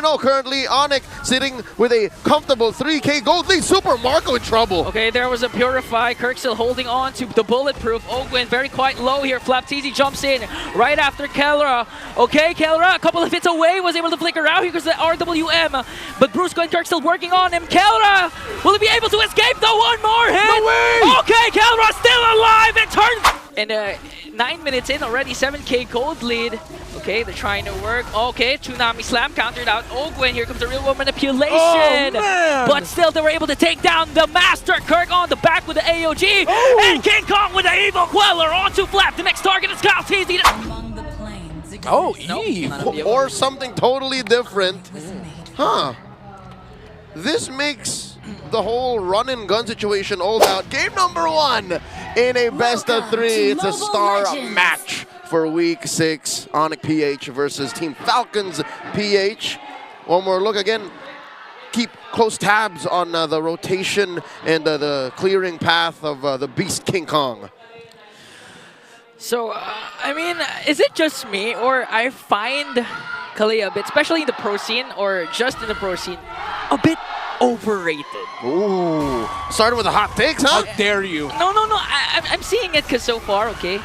4-0 currently. Onic sitting with a comfortable 3K gold lead. Super Marco in trouble. Okay, there was a Purify. Kirk still holding on to the bulletproof. Ogwin very quite low here. FLCN jumps in right after Kelra. Okay, Kelra a couple of hits away, was able to flicker out. Here goes the RWM. But Brusco and Kirk still working on him. Kelra, will he be able to escape though? One more hit. No way! Okay, Kelra still alive and turns. And 9 minutes in already, 7K gold lead. Okay, they're trying to work. Okay, Tsunami Slam countered out Ogwin. Here comes the real world manipulation. Oh, man. But still, they were able to take down the Master. Kirk on the back with the AOG. Oh. And King Kong with the Evil Queller onto Flap. The next target is Kyle TZ. Oh, Nope. Eve. Or something totally different. Huh. This makes the whole run and gun situation all out. Game number 1 in a best of 3. It's a star match for week 6. Onic PH versus Team Falcons PH. One more look again. Keep close tabs on the rotation and the clearing path of the Beast King Kong. So, I mean, is it just me, or I find Kalea a bit, especially in the pro scene, or just in the pro scene, a bit overrated? Ooh. Starting with the hot takes, huh? How dare you? No. I'm seeing it because so far, okay,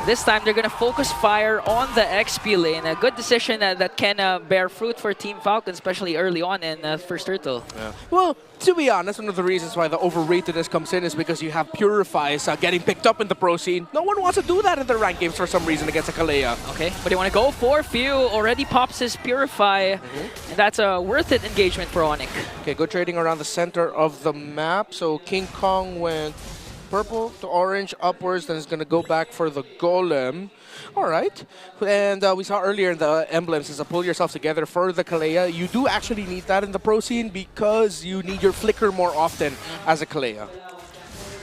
this time they're going to focus fire on the XP lane. A good decision that can bear fruit for Team Falcons, especially early on in first turtle. Yeah. Well, to be honest, one of the reasons why the overratedness comes in is because you have Purifies getting picked up in the pro scene. No one wants to do that in the ranked games for some reason against a Kalea. Okay, but they want to go for Few. Already pops his Purify, and that's a worth it engagement for Onic. Okay, good trading around the center of the map. So King Kong went purple to orange upwards, then it's going to go back for the Golem. All right. And we saw earlier in the emblems is to pull yourself together for the Kalea. You do actually need that in the pro scene because you need your flicker more often as a Kalea.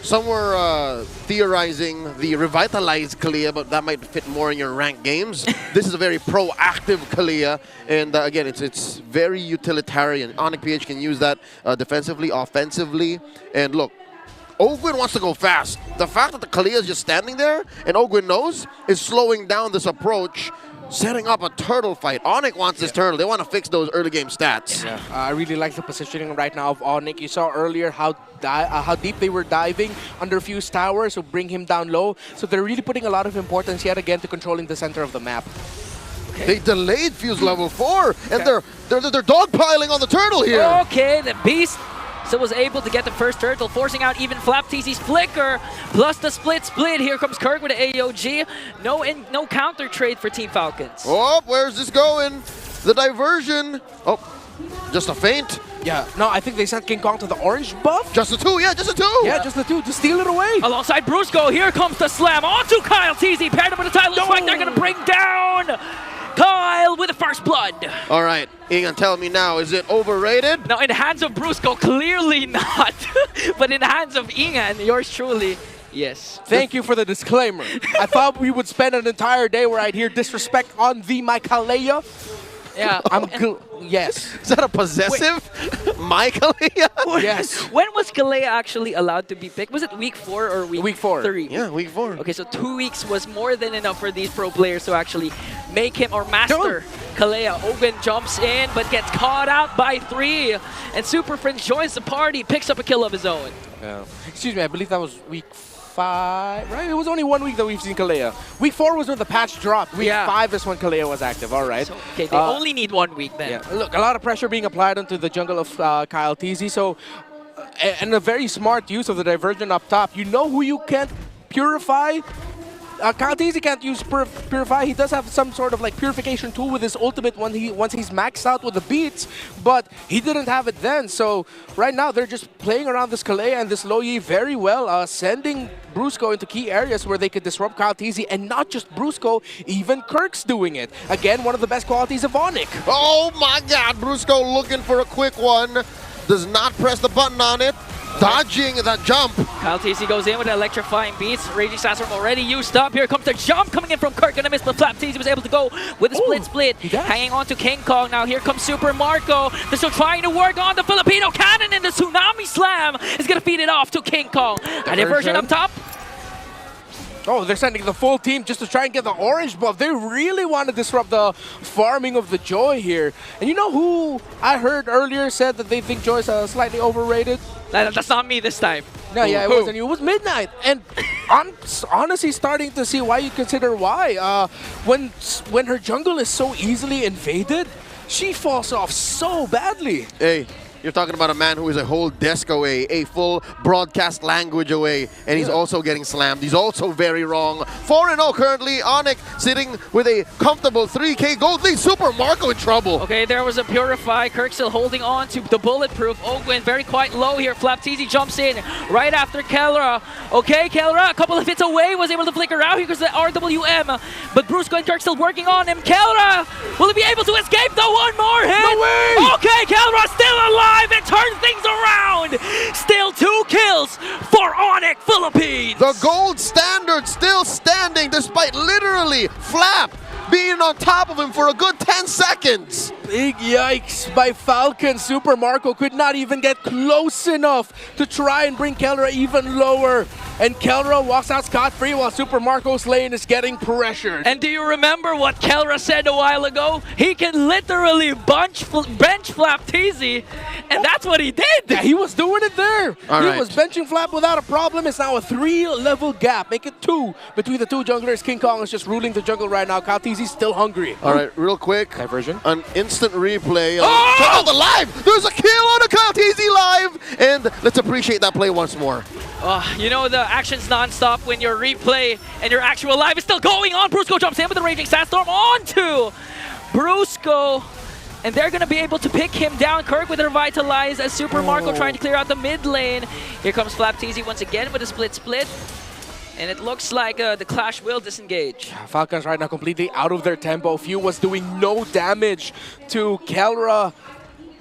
Some were theorizing the revitalized Kalea, but that might fit more in your ranked games. This is a very proactive Kalea, and again, it's very utilitarian. Onic PH can use that defensively, offensively, and look, Ogwin wants to go fast. The fact that the Kalea is just standing there and Ogwin knows is slowing down this approach, setting up a turtle fight. Onic wants this turtle. They want to fix those early game stats. Yeah. I really like the positioning right now of Onic. You saw earlier how deep they were diving under Fuse Tower, so bring him down low. So they're really putting a lot of importance yet again to controlling the center of the map. Okay. They delayed Fuse level 4, and they're dogpiling on the turtle here. Okay, the Beast still was able to get the first turtle, forcing out even FLCN's flicker, plus the split. Here comes Kirk with the AOG. No counter trade for Team Falcons. Oh, where's this going? The diversion. Oh, just a feint. Yeah, no, I think they sent King Kong to the orange buff. Just the 2, yeah, just the 2. Yeah, just the 2 to steal it away. Alongside Brusco, here comes the slam onto Kyle TZ, paired up with the tie. Looks like they're going to bring down Kyle with the first blood. All right, Ian, tell me now, is it overrated? Now, in the hands of Brusco, clearly not. But in the hands of Ian, yours truly, yes. Thank you for the disclaimer. I thought we would spend an entire day where I'd hear disrespect on the my Kalea. Yeah. Yes. Is that a possessive Kalea? Yes. When was Kalea actually allowed to be picked? Was it week 4 or week 3? Yeah, week 4. Okay, so 2 weeks was more than enough for these pro players to actually make him or master Kalea. Ogwin jumps in but gets caught out by 3. And Super Fringe joins the party, picks up a kill of his own. Yeah. Excuse me, I believe that was week 5, right? It was only 1 week that we've seen Kalea. Week 4 was when the patch dropped. Week 5 is when Kalea was active. All right. So, okay, they only need 1 week then. Yeah. Look, a lot of pressure being applied onto the jungle of Kyle TZ. So, and a very smart use of the diversion up top. You know who you can't purify? Kyle TZ can't use Purify. He does have some sort of like purification tool with his ultimate once he's maxed out with the beats, but he didn't have it then. So right now they're just playing around this Kalea and this Loyi very well, sending Brusco into key areas where they could disrupt Kyle TZ, and not just Brusco, even Kirk's doing it. Again, one of the best qualities of Onic. Oh my God, Brusco looking for a quick one. Does not press the button on it. Dodging that jump. Kyle TZ goes in with electrifying beats. Raging Sandstorm already used up. Here comes the jump coming in from Kirk. Gonna miss, but FLCN was able to go with a split. Hanging on to King Kong. Now here comes Super Marco. They're still trying to work on the Filipino cannon, and the Tsunami Slam is gonna feed it off to King Kong. A diversion up top. Oh, they're sending the full team just to try and get the orange buff. They really want to disrupt the farming of the Joy here. And you know who I heard earlier said that they think Joy's slightly overrated? That's not me this time. No, yeah, it wasn't you. It was Midnight. And I'm honestly starting to see why you consider why. When her jungle is so easily invaded, she falls off so badly. Hey, you're talking about a man who is a whole desk away, a full broadcast language away, and he's also getting slammed. He's also very wrong. 4-0 currently. Onic sitting with a comfortable 3K gold lead. Super Marco in trouble. Okay, there was a Purify. Kirk still holding on to the bulletproof. Ogwin very quite low here. Flapteezy jumps in right after Kelra. Okay, Kelra a couple of hits away, was able to flicker out. Here goes the RWM. But Brusco and Kirk still working on him. Kelra, will he be able to escape the one more hit? No way! Okay, Kelra still alive and turn things around. Still 2 kills for Onic Philippines. The gold standard still standing despite literally Flap being on top of him for a good 10 seconds. Big yikes by Falcons. Super Marco could not even get close enough to try and bring Kelra even lower. And Kelra walks out scot-free while Super Marco's lane is getting pressured. And do you remember what Kelra said a while ago? He can literally bench Flapteezy, and that's what he did. Yeah, he was doing it there. All he right. was benching Flap without a problem. It's now a 3-level gap. Make it 2 between the 2 junglers. King Kong is just ruling the jungle right now. Kalteezy's still hungry. All right, real quick. Diversion. An instant replay. Oh! Check out the live. There's a kill on a Kalteezy live. And let's appreciate that play once more. You know the action's non-stop when your replay and your actual live is still going on. Brusco jumps in with the Raging Sandstorm onto Brusco. And they're going to be able to pick him down. Kirk with a Revitalize as Super Marco trying to clear out the mid lane. Here comes Flapteezy once again with a split. And it looks like the Clash will disengage. Falcons right now completely out of their tempo. Few was doing no damage to Kelra.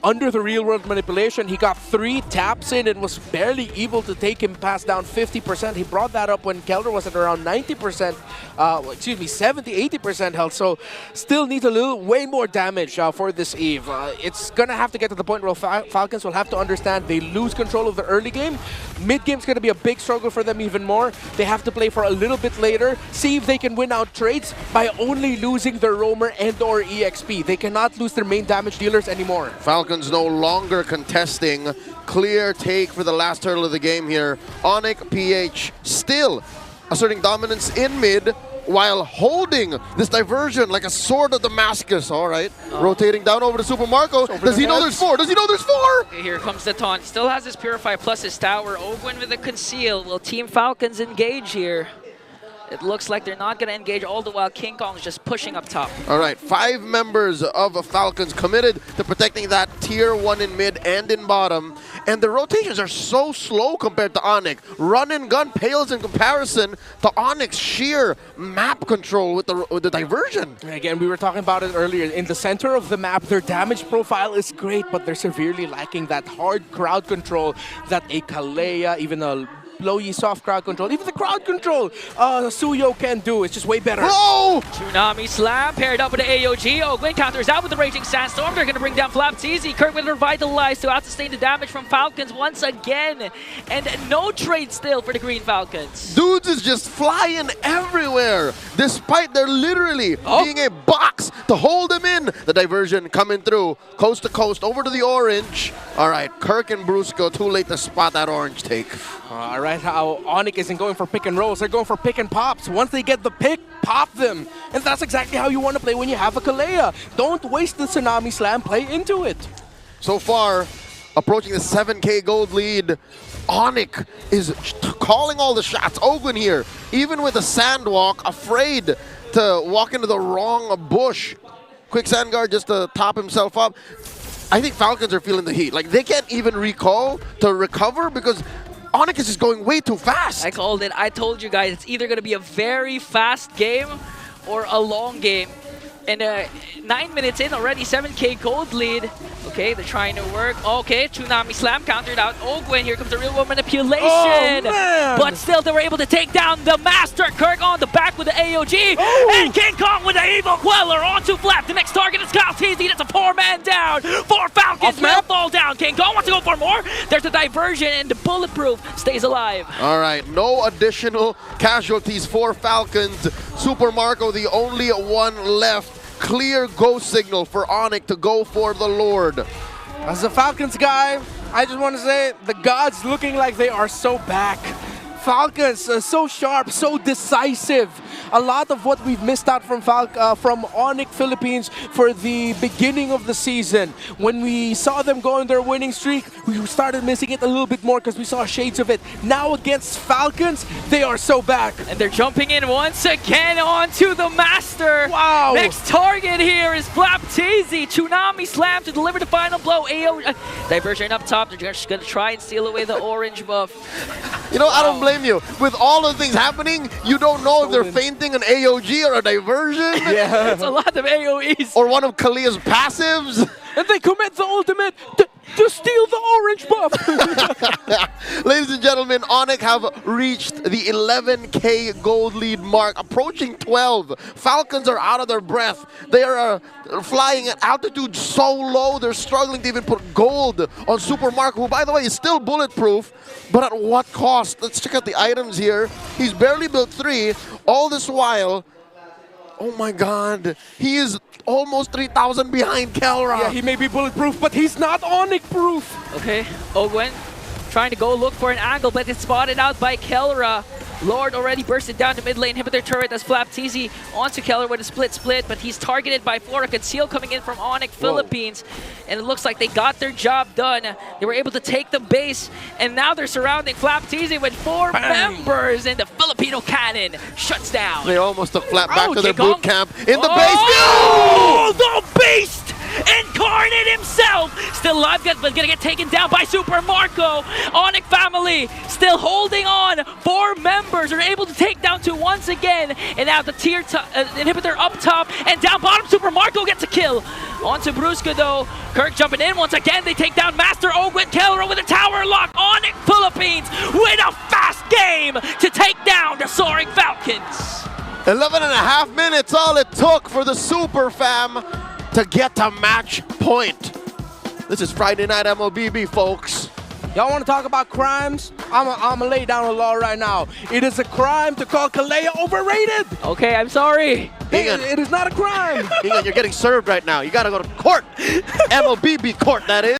Under the real-world manipulation, he got 3 taps in and was barely able to take him past down 50%. He brought that up when Kelra was at around 90%, 70-80% health. So still needs way more damage for this Eve. It's going to have to get to the point where Falcons will have to understand they lose control of the early game. Mid-game's going to be a big struggle for them even more. They have to play for a little bit later, see if they can win out trades by only losing their Roamer and or EXP. They cannot lose their main damage dealers anymore. Falcons no longer contesting. Clear take for the last turtle of the game here. Onic PH still asserting dominance in mid while holding this diversion like a sword of Damascus. All right, rotating down over to Super Marco. Does he know there's 4? Does he know there's 4? Okay, here comes the taunt. Still has his Purify plus his tower. Ogwin with the conceal. Will Team Falcons engage here? It looks like they're not going to engage all the while King Kong is just pushing up top. All right, 5 members of Falcons committed to protecting that tier 1 in mid and in bottom. And the rotations are so slow compared to Onic. Run and gun pales in comparison to Onic's sheer map control with the diversion. Again, we were talking about it earlier. In the center of the map, their damage profile is great, but they're severely lacking that hard crowd control that a Kalea, even a Blowy soft crowd control, even the crowd control Suyo can do. It's just way better. Oh! Tsunami Slam paired up with the AOG. Ogwin counters out with the Raging Sandstorm. They're going to bring down Flapteezy. Kirk with Revitalize to out-sustain the damage from Falcons once again. And no trade still for the Green Falcons. Dudes is just flying everywhere, despite there literally being a box to hold them in. The diversion coming through, coast to coast, over to the orange. All right, Kirk and Brusco, too late to spot that orange take. All right, how Onic isn't going for pick and rolls, they're going for pick and pops. Once they get the pick, pop them. And that's exactly how you want to play when you have a Kalea. Don't waste the Tsunami Slam, play into it. So far, approaching the 7K gold lead, Onic is calling all the shots. Ogwin here, even with a sand walk, afraid to walk into the wrong bush. Quick sand guard just to top himself up. I think Falcons are feeling the heat. Like, they can't even recall to recover because Onic is just going way too fast. I called it. I told you guys it's either going to be a very fast game or a long game. And 9 minutes in already, 7K gold lead. Okay, they're trying to work. Okay, Tsunami Slam countered out Ogwin. Here comes the real world manipulation. Oh, man. But still, they were able to take down the Master. Kirk on the back with the AOG. Oh. And King Kong with the Evil Queller onto Flap. The next target is Kalteezy. That's a 4-man down. 4 Falcons will fall down. King Kong wants to go for more. They're There's a diversion, and the Bulletproof stays alive. All right, no additional casualties for Falcons. Super Marco, the only one left. Clear go signal for Onic to go for the Lord. As a Falcons guy, I just want to say the gods looking like they are so back. Falcons so sharp, so decisive. A lot of what we've missed out from Onic Philippines for the beginning of the season. When we saw them go on their winning streak, we started missing it a little bit more because we saw shades of it. Now against Falcons, they are so back. And they're jumping in once again onto the Master. Wow. Next target here is Flapteezy. Tsunami Slam to deliver the final blow. Diversion up top. They're just going to try and steal away the orange buff. You know, I don't blame you. With all the things happening, you don't know if they're fainting an AOG or a diversion. Yeah. It's a lot of AoEs. Or one of Kalia's passives. And they commit the ultimate to steal the orange buff. Ladies and gentlemen, Onic have reached the 11K gold lead mark, approaching 12. Falcons are out of their breath. They are flying at altitude so low, they're struggling to even put gold on Super Marco, who, by the way, is still bulletproof, but at what cost? Let's check out the items here. He's barely built 3. All this while, oh my god, he is almost 3,000 behind Kelra. Yeah, he may be bulletproof, but he's not Onic proof. Okay, Ogwen trying to go look for an angle, but it's spotted out by Kelra. Lord already bursted down to mid lane, inhibitor turret as Flapteezy onto Keller with a split, but he's targeted by Flora. Conceal coming in from Onic Philippines, and it looks like they got their job done. They were able to take the base, and now they're surrounding Flapteezy with 4 members, and the Filipino cannon shuts down. They almost took Flap back to their boot camp in the Oh, the beast! Incarnate himself! Still alive, but gonna get taken down by Super Marco. Onic family still holding on. 4 members are able to take down 2 once again. And now the tier inhibitor up top and down bottom. Super Marco gets a kill. On to Brusca though. Kirk jumping in once again. They take down Master Ogwen Kelro with a tower lock. Onic Philippines with a fast game to take down the Soaring Falcons. 11.5 minutes, all it took for the Super Fam to get to match point. This is Friday Night MLBB, folks. Y'all want to talk about crimes? I'm gonna lay down a law right now. It is a crime to call Kalea overrated. Okay, I'm sorry. It is not a crime. You're getting served right now. You gotta go to court. MLBB court, that is.